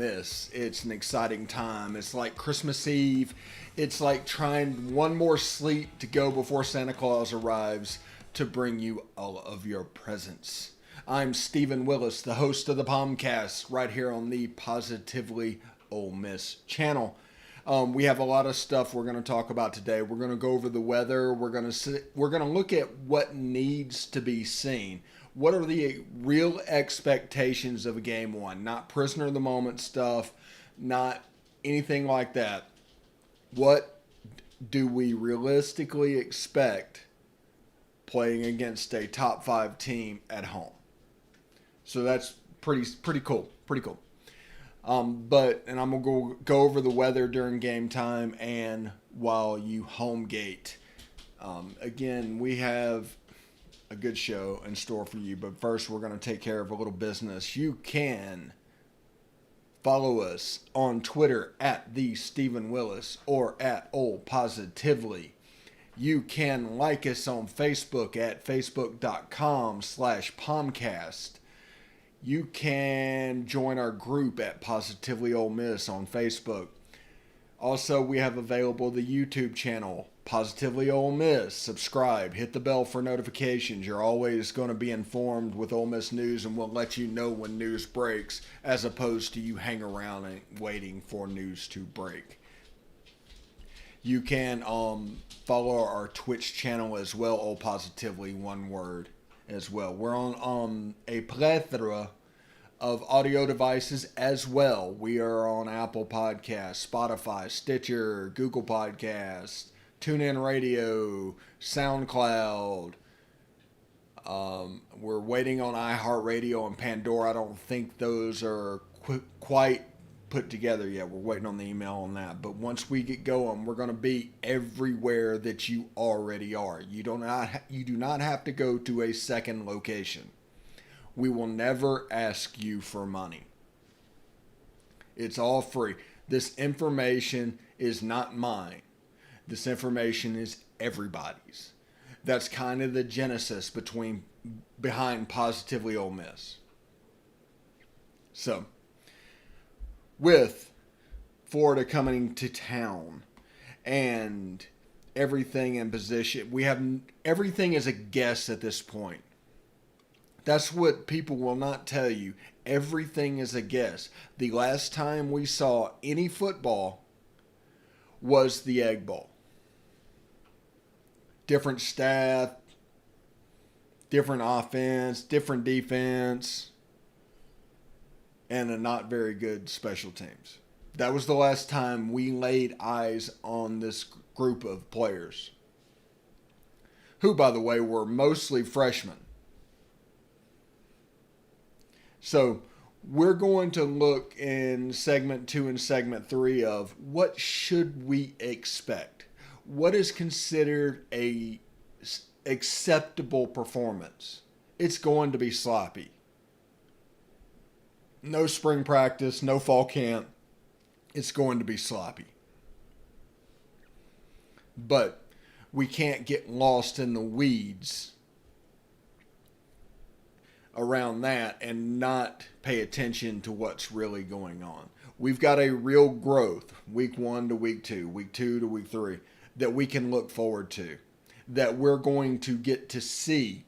Miss. It's an exciting time. It's like Christmas Eve. It's like trying one more sleep to go before Santa Claus arrives to bring you all of your presents. I'm Stephen Willis, the host of the POMcast, right here on the Positively Ole Miss channel. We have a lot of stuff we're going to talk about today. We're going to go over the weather. We're going to look at what needs to be seen. What are the real expectations of a game one? Not prisoner of the moment stuff, not anything like that. What do we realistically expect playing against a top 5 team at home? So that's pretty cool. Pretty cool. And I'm gonna go over the weather during game time and while you home gate. Again, we have a good show in store for you, but first we're going to take care of a little business. You can follow us on Twitter at the Stephen Willis or at Old Positively. You can like us on Facebook at facebook.com/POMcast. You can join our group at Positively Ole Miss on Facebook. Also, we have available the YouTube channel, Positively Ole Miss. Subscribe, hit the bell for notifications. You're always going to be informed with Ole Miss news, and we'll let you know when news breaks, as opposed to you hang around and waiting for news to break. You can follow our Twitch channel as well, Ole Positively, one word as well. We're on a plethora of audio devices as well. We are on Apple Podcasts, Spotify, Stitcher, Google Podcasts, TuneIn Radio, SoundCloud. We're waiting on iHeartRadio and Pandora. I don't think those are quite put together yet. We're waiting on the email on that. But once we get going, we're going to be everywhere that you already are. You do not have to go to a second location. We will never ask you for money. It's all free. This information is not mine. This information is everybody's. That's kind of the genesis behind Positively Ole Miss. So, with Florida coming to town and everything in position, everything is a guess at this point. That's what people will not tell you. Everything is a guess. The last time we saw any football was the Egg Bowl. Different staff, different offense, different defense, and a not very good special teams. That was the last time we laid eyes on this group of players, who, by the way, were mostly freshmen. So we're going to look in segment 2 and segment 3 of what should we expect? What is considered a acceptable performance? It's going to be sloppy. No spring practice, no fall camp. It's going to be sloppy. But we can't get lost in the weeds around that and not pay attention to what's really going on. We've got a real growth, week 1 to week 2, week 2 to week 3, that we can look forward to, that we're going to get to see,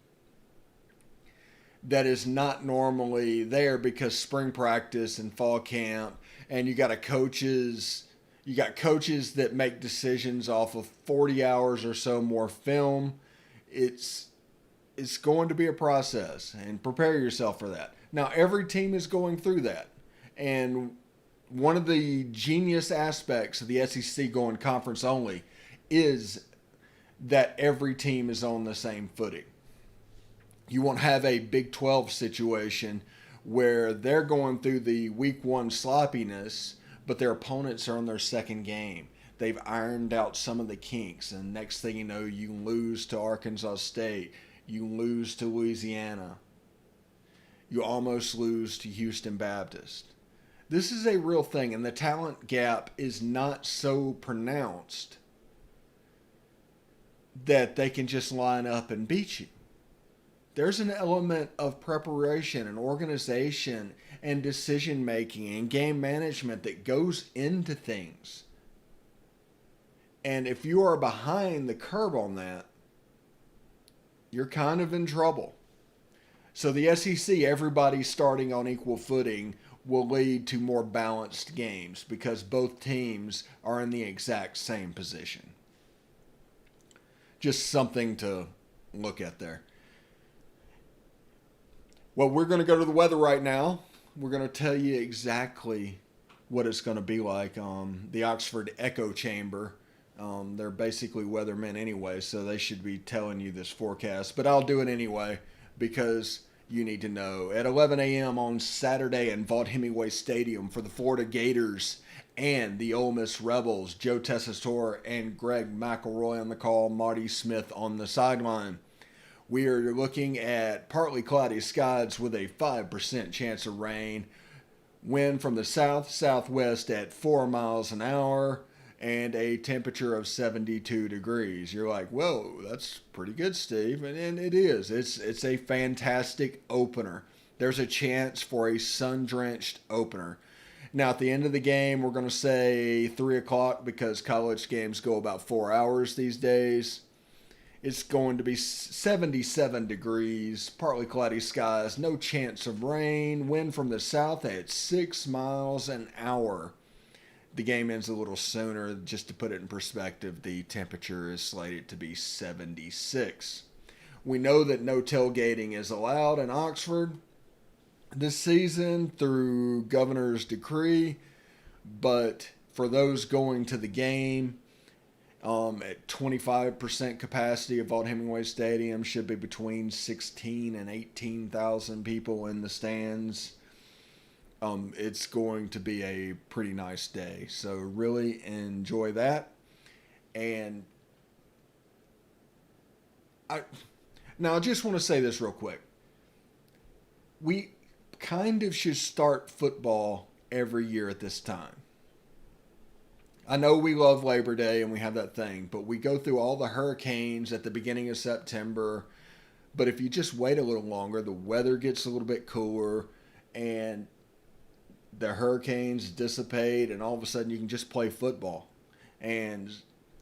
that is not normally there because spring practice and fall camp, and you got coaches that make decisions off of 40 hours or so more film. It's going to be a process, and prepare yourself for that. Now, every team is going through that. And one of the genius aspects of the SEC going conference only is that every team is on the same footing. You won't have a Big 12 situation where they're going through the week 1 sloppiness, but their opponents are on their second game. They've ironed out some of the kinks, and next thing you know, you lose to Arkansas State. You lose to Louisiana. You almost lose to Houston Baptist. This is a real thing, and the talent gap is not so pronounced that they can just line up and beat you. There's an element of preparation and organization and decision making and game management that goes into things. And if you are behind the curve on that, you're kind of in trouble. So the SEC, everybody starting on equal footing, will lead to more balanced games because both teams are in the exact same position. Just something to look at there. Well, we're going to go to the weather right now. We're going to tell you exactly what it's going to be like. The Oxford Echo Chamber. They're basically weathermen anyway, so they should be telling you this forecast. But I'll do it anyway because you need to know. At 11 a.m. on Saturday in Vaught-Hemingway Stadium for the Florida Gators and the Ole Miss Rebels, Joe Tessitore and Greg McElroy on the call, Marty Smith on the sideline. We are looking at partly cloudy skies with a 5% chance of rain. Wind from the south-southwest at 4 miles an hour and a temperature of 72 degrees. You're like, whoa, that's pretty good, Steve. And it is. It's a fantastic opener. There's a chance for a sun-drenched opener. Now, at the end of the game, we're going to say 3 o'clock because college games go about 4 hours these days. It's going to be 77 degrees, partly cloudy skies, no chance of rain, wind from the south at 6 miles an hour. The game ends a little sooner. Just to put it in perspective, the temperature is slated to be 76. We know that no tailgating is allowed in Oxford this season through governor's decree, but for those going to the game, at 25% capacity of Vaught-Hemingway Stadium, should be between 16 and 18,000 people in the stands. It's going to be a pretty nice day, so really enjoy that. And I just want to say this real quick. We kind of should start football every year at this time. I know we love Labor Day and we have that thing, but we go through all the hurricanes at the beginning of September. But if you just wait a little longer, the weather gets a little bit cooler and the hurricanes dissipate, and all of a sudden you can just play football. And,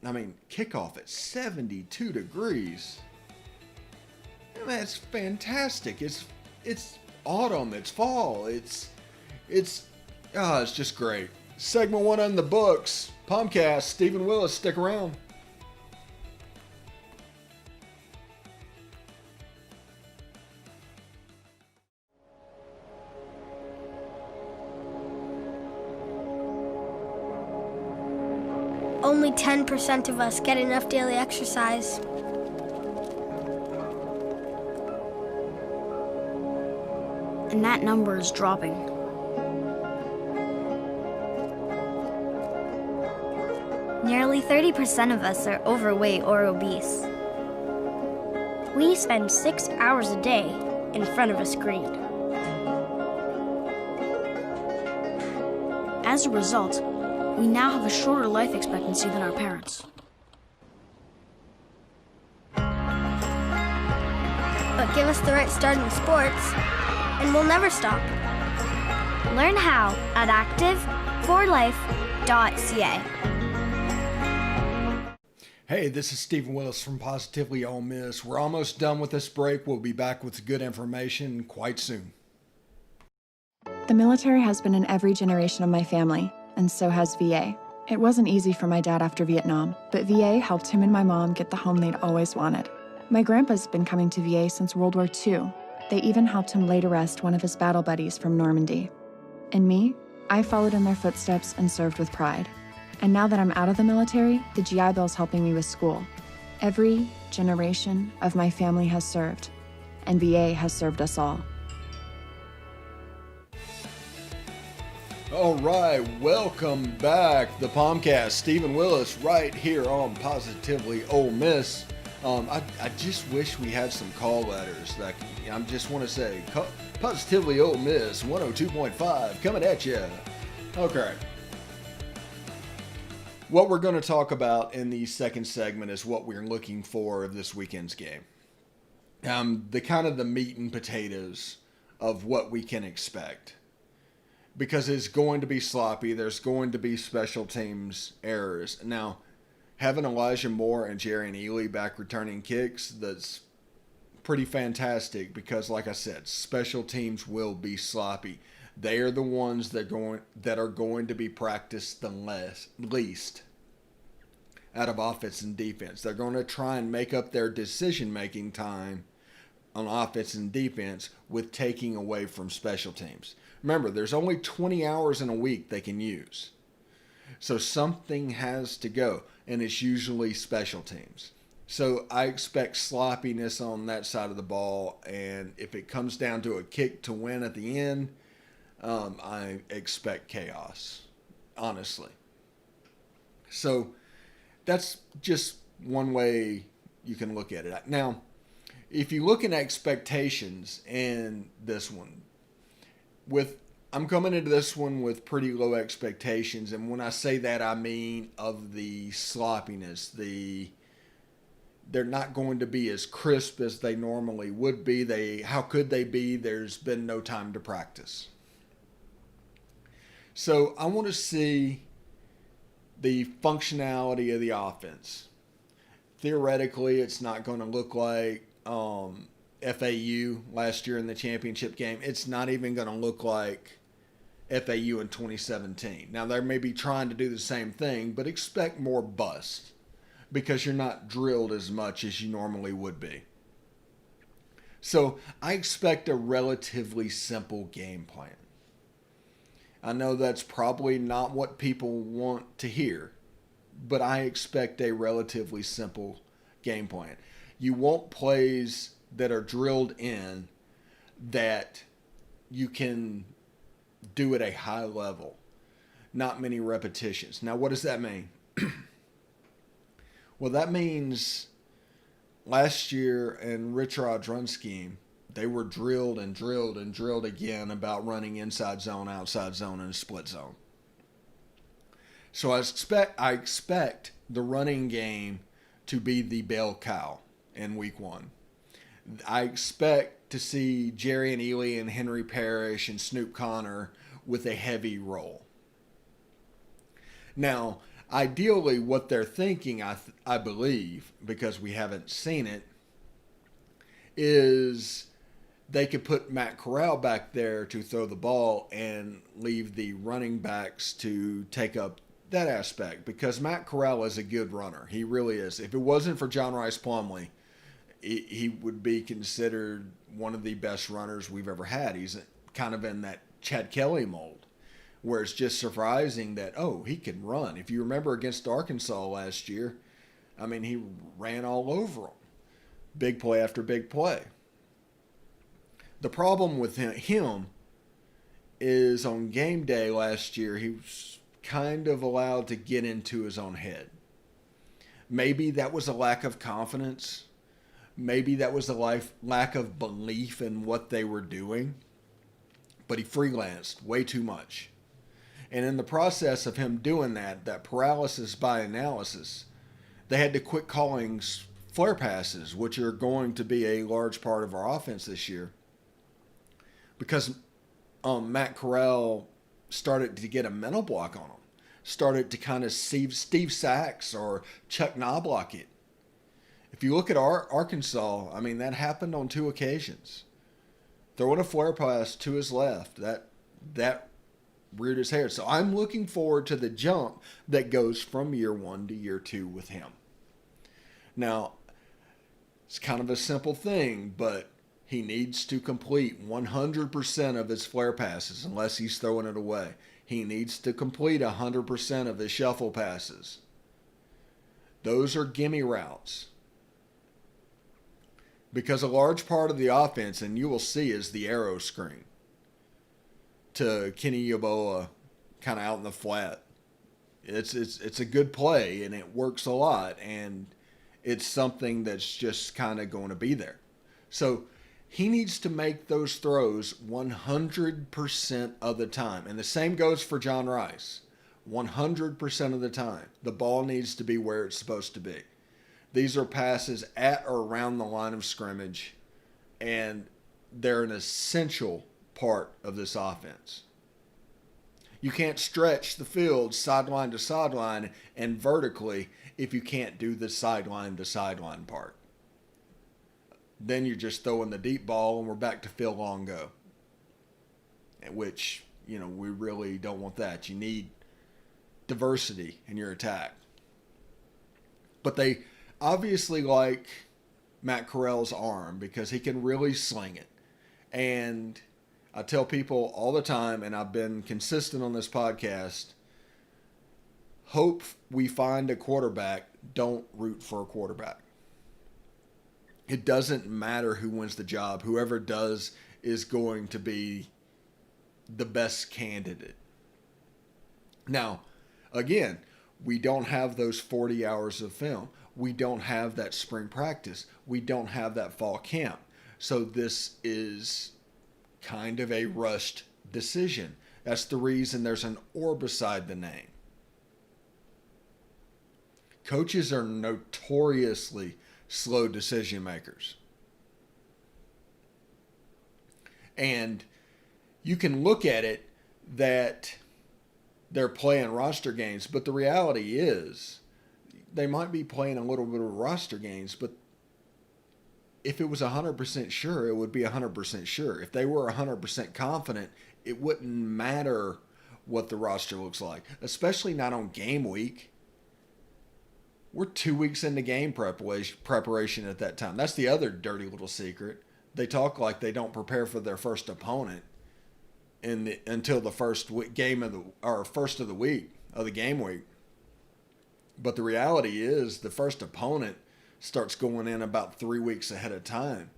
I mean, kickoff at 72 degrees. I mean, it's fantastic. It's autumn. It's fall. It's just great. Segment 1 on the books. POMcast, Stephen Willis, stick around. Only 10% of us get enough daily exercise. And that number is dropping. Nearly 30% of us are overweight or obese. We spend 6 hours a day in front of a screen. As a result, we now have a shorter life expectancy than our parents. But give us the right start in sports, and we'll never stop. Learn how at active4life.ca. Hey, this is Stephen Willis from Positively Ole Miss. We're almost done with this break. We'll be back with good information quite soon. The military has been in every generation of my family, and so has VA. It wasn't easy for my dad after Vietnam, but VA helped him and my mom get the home they'd always wanted. My grandpa's been coming to VA since World War II. They even helped him lay to rest one of his battle buddies from Normandy. And me, I followed in their footsteps and served with pride. And now that I'm out of the military, the GI Bill's helping me with school. Every generation of my family has served, and VA has served us all. All right, welcome back. The POMcast, Stephen Willis, right here on Positively Ole Miss. I just wish we had some call letters. Like, I just want to say, Positively Ole Miss 102.5 coming at you. Okay. What we're going to talk about in the second segment is what we're looking for of this weekend's game. the kind of the meat and potatoes of what we can expect. Because it's going to be sloppy. There's going to be special teams errors. Now, having Elijah Moore and Jerry Neely back returning kicks, that's pretty fantastic because, like I said, special teams will be sloppy. They are the ones that are going to be practiced the least out of offense and defense. They're going to try and make up their decision-making time on offense and defense with taking away from special teams. Remember, there's only 20 hours in a week they can use. So something has to go, and it's usually special teams. So I expect sloppiness on that side of the ball, and if it comes down to a kick to win at the end, I expect chaos, honestly. So that's just one way you can look at it. Now, if you look at expectations in this one, I'm coming into this one with pretty low expectations, and when I say that, I mean of the sloppiness. They're not going to be as crisp as they normally would be. How could they be? There's been no time to practice. So I want to see the functionality of the offense. Theoretically, it's not going to look like FAU last year in the championship game. It's not even going to look like FAU in 2017. Now, they may be trying to do the same thing, but expect more bust because you're not drilled as much as you normally would be. So I expect a relatively simple game plan. I know that's probably not what people want to hear, but I expect a relatively simple game plan. You want plays that are drilled in that you can do at a high level, not many repetitions. Now, what does that mean? Well, that means last year in Rich Rod's run scheme, they were drilled and drilled and drilled again about running inside zone, outside zone, and a split zone. So I expect the running game to be the bell cow in week one. I expect to see Jerry and Ely and Henry Parrish and Snoop Connor with a heavy roll. Now, ideally, what they're thinking, I believe, because we haven't seen it, is they could put Matt Corral back there to throw the ball and leave the running backs to take up that aspect, because Matt Corral is a good runner. He really is. If it wasn't for John Rice Plumlee, he would be considered one of the best runners we've ever had. He's kind of in that Chad Kelly mold, where it's just surprising that, oh, he can run. If you remember against Arkansas last year, I mean, he ran all over them. Big play after big play. The problem with him is on game day last year, he was kind of allowed to get into his own head. Maybe that was a lack of confidence. Maybe that was a lack of belief in what they were doing. But he freelanced way too much. And in the process of him doing that paralysis by analysis, they had to quit calling flare passes, which are going to be a large part of our offense this year, because Matt Corral started to get a mental block on him, started to kind of Steve Sachs or Chuck Knobloch it. If you look at Arkansas, I mean, that happened on 2 occasions. Throwing a flare pass to his left, that reared his hair. So I'm looking forward to the jump that goes from year 1 to year 2 with him. Now, it's kind of a simple thing, but he needs to complete 100% of his flare passes unless he's throwing it away. He needs to complete 100% of his shuffle passes. Those are gimme routes. Because a large part of the offense, and you will see, is the arrow screen to Kenny Yeboah kind of out in the flat. It's a good play, and it works a lot, and it's something that's just kind of going to be there. So he needs to make those throws 100% of the time. And the same goes for John Rice. 100% of the time. The ball needs to be where it's supposed to be. These are passes at or around the line of scrimmage and they're an essential part of this offense. You can't stretch the field sideline to sideline and vertically if you can't do the sideline to sideline part. Then you're just throwing the deep ball and we're back to Phil Longo, which, we really don't want that. You need diversity in your attack. But they obviously like Matt Corral's arm because he can really sling it. And I tell people all the time, and I've been consistent on this podcast, hope we find a quarterback, don't root for a quarterback. It doesn't matter who wins the job. Whoever does is going to be the best candidate. Now, again, we don't have those 40 hours of film. We don't have that spring practice. We don't have that fall camp. So this is kind of a rushed decision. That's the reason there's an or beside the name. Coaches are notoriously slow decision makers. And you can look at it that they're playing roster games, but the reality is they might be playing a little bit of roster games, but if it was 100% sure, it would be 100% sure. If they were 100% confident, it wouldn't matter what the roster looks like, especially not on game week. We're 2 weeks into game preparation at that time. That's the other dirty little secret. They talk like they don't prepare for their first opponent until the first game of the week of the game week. But the reality is the first opponent starts going in about 3 weeks ahead of time.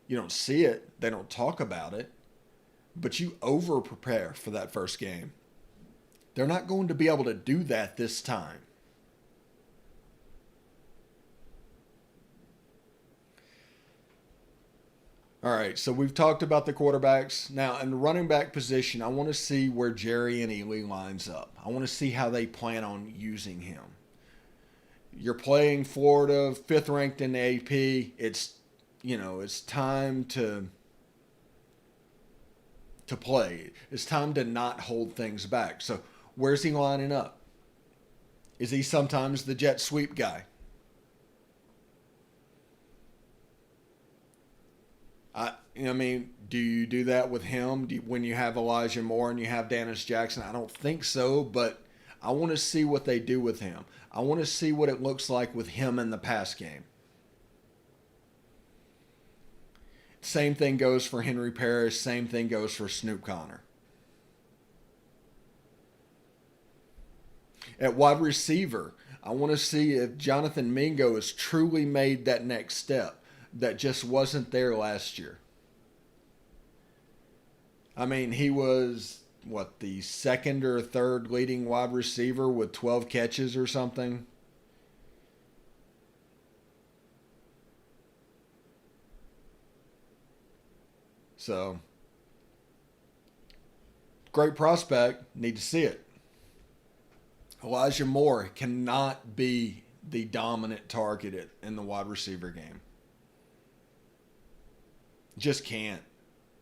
You don't see it. They don't talk about it. But you over-prepare for that first game. They're not going to be able to do that this time. All right, so we've talked about the quarterbacks. Now, in the running back position, I want to see where Jerry and Ely lines up. I want to see how they plan on using him. You're playing Florida, 5th ranked in the AP. It's time to play. It's time to not hold things back. So, where's he lining up? Is he sometimes the jet sweep guy? Do you do that with him when you have Elijah Moore and you have Dennis Jackson? I don't think so, but I want to see what they do with him. I want to see what it looks like with him in the pass game. Same thing goes for Henry Parrish. Same thing goes for Snoop Connor. At wide receiver, I want to see if Jonathan Mingo has truly made that next step that just wasn't there last year. He was, the second or third leading wide receiver with 12 catches or something? So, great prospect. Need to see it. Elijah Moore cannot be the dominant target in the wide receiver game. Just can't.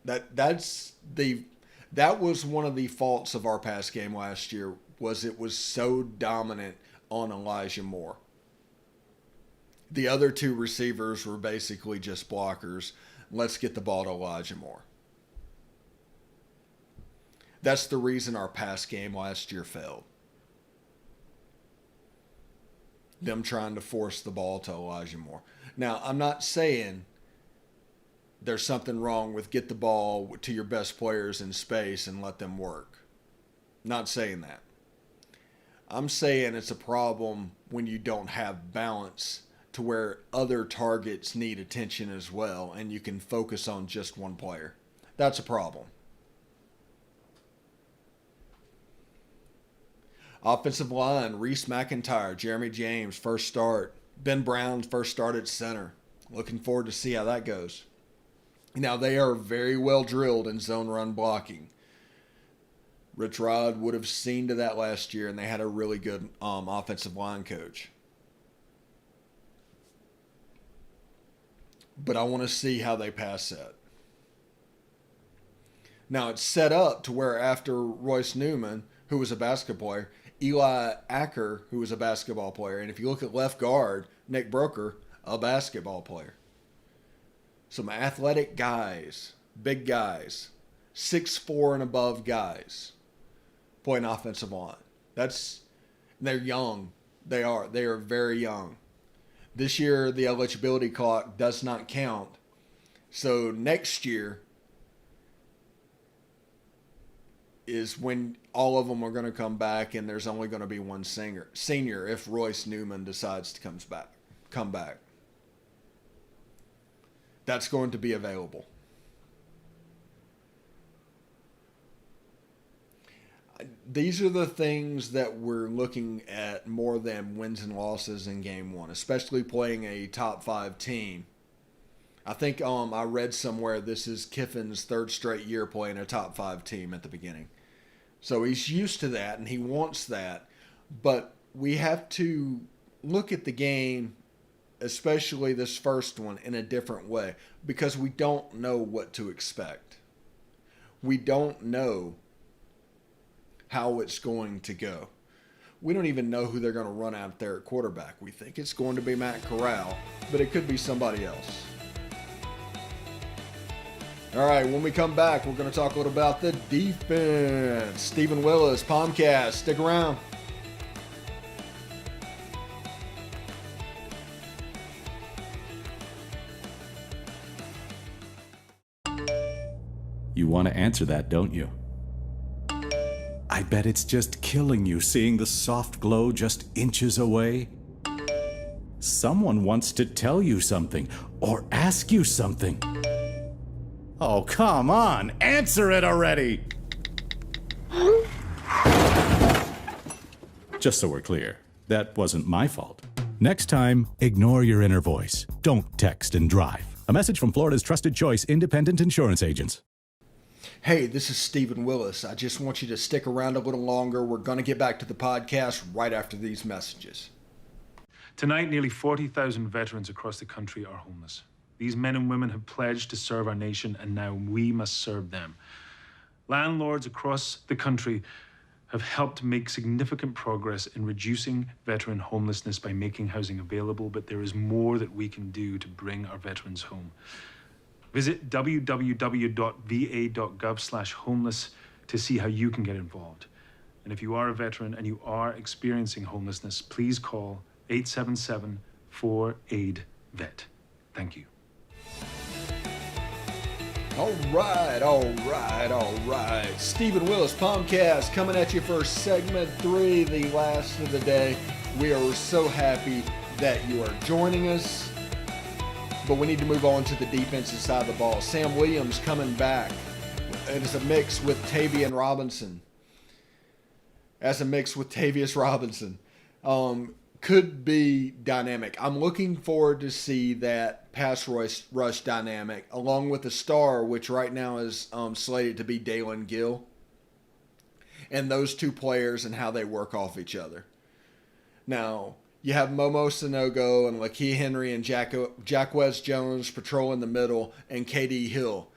That was one of the faults of our pass game last year, was it was so dominant on Elijah Moore. The other two receivers were basically just blockers. Let's get the ball to Elijah Moore. That's the reason our pass game last year failed. Them trying to force the ball to Elijah Moore. Now, I'm not saying there's something wrong with get the ball to your best players in space and let them work. Not saying that. I'm saying it's a problem when you don't have balance to where other targets need attention as well and you can focus on just one player. That's a problem. Offensive line, Reese McIntyre, Jeremy James, first start. Ben Brown, first start at center. Looking forward to see how that goes. Now, they are very well drilled in zone run blocking. Rich Rod would have seen to that last year, and they had a really good offensive line coach. but I want to see how they pass that. Now, it's set up to where after Royce Newman, who was a basketball player, Eli Acker, who was a basketball player, and if you look at left guard, Nick Broker, a basketball player. Some athletic guys, big guys, 6'4" and above guys playing offensive line. They're young. They are very young. This year, the eligibility clock does not count. So next year is when all of them are going to come back, and there's only going to be one senior if Royce Newman decides to come back. That's going to be available. These are the things that we're looking at more than wins and losses in game one, especially playing a top 5 team. I think I read somewhere this is Kiffin's 3rd straight year playing a top 5 team at the beginning. So he's used to that and he wants that. But we have to look at the game, especially this first one, in a different way because we don't know what to expect. We don't know how it's going to go. We don't even know who they're going to run out there at quarterback. We think it's going to be Matt Corral, but it could be somebody else. All right, when we come back, we're going to talk a little about the defense. Stephen Willis, POMcast. Stick around. You want to answer that, don't you? I bet it's just killing you seeing the soft glow just inches away. Someone wants to tell you something or ask you something. Oh, come on, answer it already! Just so we're clear, that wasn't my fault. Next time, ignore your inner voice. Don't text and drive. A message from Florida's trusted choice independent insurance agents. Hey, this is Stephen Willis. I just want you to stick around a little longer. We're going to get back to the podcast right after these messages. Tonight, nearly 40,000 veterans across the country are homeless. These men and women have pledged to serve our nation, and now we must serve them. Landlords across the country have helped make significant progress in reducing veteran homelessness by making housing available, but there is more that we can do to bring our veterans home. Visit www.va.gov/homeless to see how you can get involved. And if you are a veteran and you are experiencing homelessness, please call 877-4AID-VET. Thank you. All right. Stephen Willis, POMcast, coming at you for segment 3, the last of the day. We are so happy that you are joining us, but we need to move on to the defensive side of the ball. Sam Williams coming back. It is a mix with Tavius Robinson. Could be dynamic. I'm looking forward to see that pass rush dynamic, along with the star, which right now is slated to be Dalen Gill, and those two players and how they work off each other. Now, you have Momo Sanogo and Lakeith Henry and Jacquez Jones patrolling the middle and KD Hill.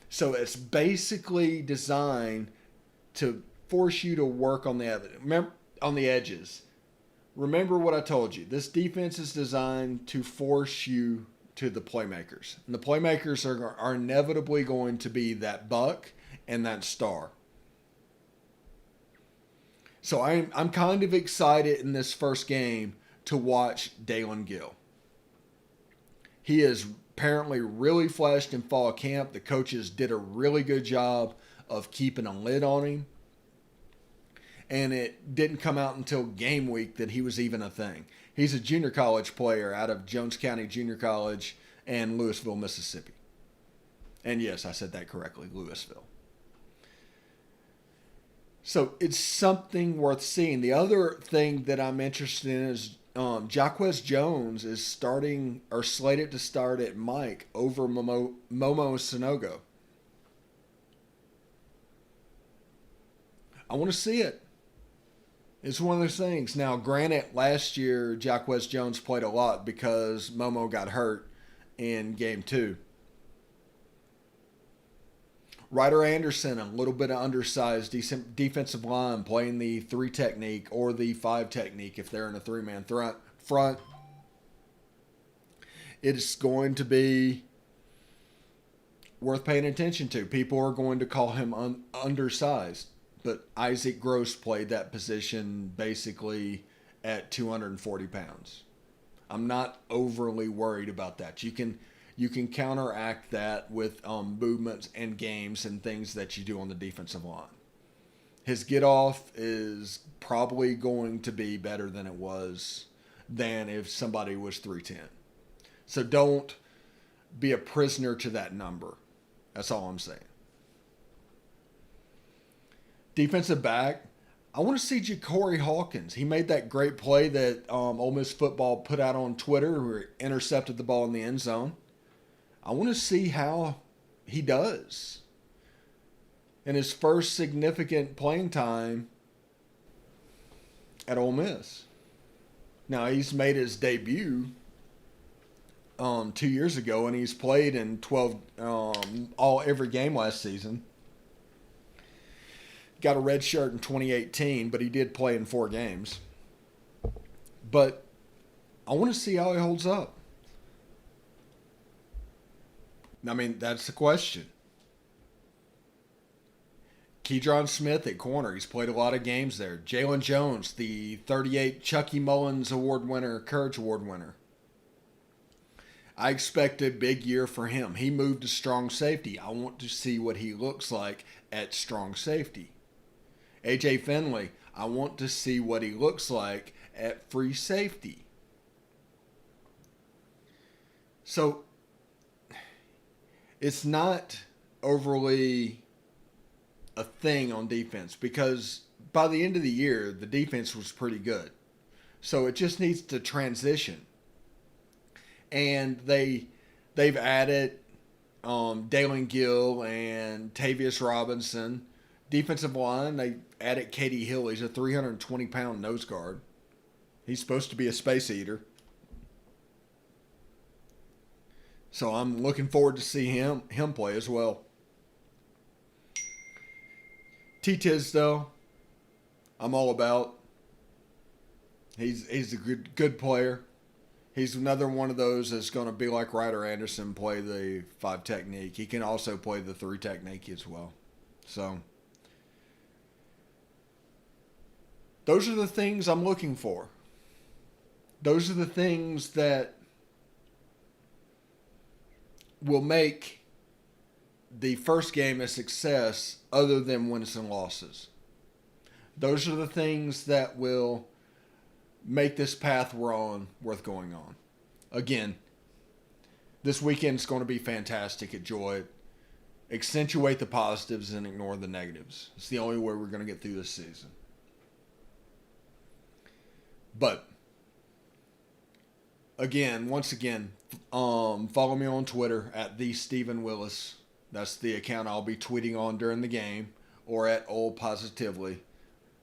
So it's basically designed to force you to work on the edges. Remember what I told you. This defense is designed to force you to the playmakers. And the playmakers are inevitably going to be that buck and that star. So I'm kind of excited in this first game to watch Dalen Gill. He is apparently really flashed in fall camp. The coaches did a really good job of keeping a lid on him. And it didn't come out until game week that he was even a thing. He's a junior college player out of Jones County Junior College and Louisville, Mississippi. And yes, I said that correctly, Louisville. So it's something worth seeing. The other thing that I'm interested in is Jacquez Jones is slated to start at Mike over Momo Sanogo. I want to see it. It's one of those things. Now, granted, last year, Jacquez Jones played a lot because Momo got hurt in game 2. Ryder Anderson, a little bit of undersized defensive line, playing the 3 technique or the 5 technique if they're in a 3-man front. It's going to be worth paying attention to. People are going to call him undersized, but Isaac Gross played that position basically at 240 pounds. I'm not overly worried about that. You can counteract that with movements and games and things that you do on the defensive line. His get off is probably going to be better than it was than if somebody was 310. So don't be a prisoner to that number. That's all I'm saying. Defensive back, I want to see Ja'Cory Hawkins. He made that great play that Ole Miss football put out on Twitter where he intercepted the ball in the end zone. I want to see how he does in his first significant playing time at Ole Miss. Now, he's made his debut 2 years ago, and he's played in every game last season. Got a red shirt in 2018, but he did play in 4 games. But I want to see how he holds up. I mean, that's the question. Keydron Smith at corner. He's played a lot of games there. Jalen Jones, the 38 Chucky Mullins Award winner, Courage Award winner. I expect a big year for him. He moved to strong safety. I want to see what he looks like at strong safety. AJ Finley, I want to see what he looks like at free safety. So, it's not overly a thing on defense because by the end of the year, the defense was pretty good. So it just needs to transition. And they've added Dalen Gill and Tavius Robinson. Defensive line, they added Katie Hill. He's a 320-pound nose guard. He's supposed to be a space eater. So I'm looking forward to see him play as well. Tisdale, I'm all about. He's a good player. He's another one of those that's going to be like Ryder Anderson, play the 5 technique. He can also play the 3 technique as well. So those are the things I'm looking for. Those are the things that will make the first game a success other than wins and losses. Those are the things that will make this path we're on worth going on. Again, this weekend's going to be fantastic. Enjoy it. Accentuate the positives and ignore the negatives. It's the only way we're going to get through this season. But once again, follow me on Twitter at @TheStephenWillis. That's the account I'll be tweeting on during the game, or at Old Positively.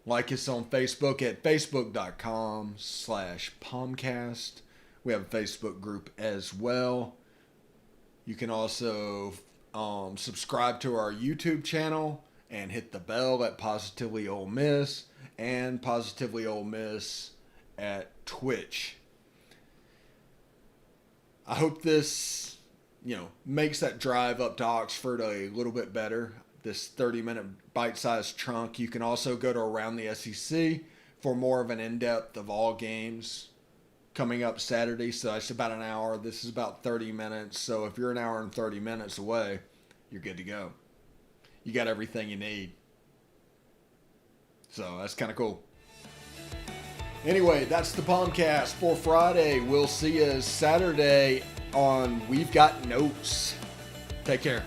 Like us on Facebook at facebook.com/POMcast. We have a Facebook group as well. You can also subscribe to our YouTube channel and hit the bell at Positively Ole Miss and Positively Ole Miss at Twitch. I hope this, makes that drive up to Oxford a little bit better. This 30-minute bite-sized chunk. You can also go to Around the SEC for more of an in-depth of all games coming up Saturday. So that's about an hour. This is about 30 minutes. So if you're an hour and 30 minutes away, you're good to go. You got everything you need. So that's kind of cool. Anyway, that's the POMcast for Friday. We'll see you Saturday on We've Got Notes. Take care.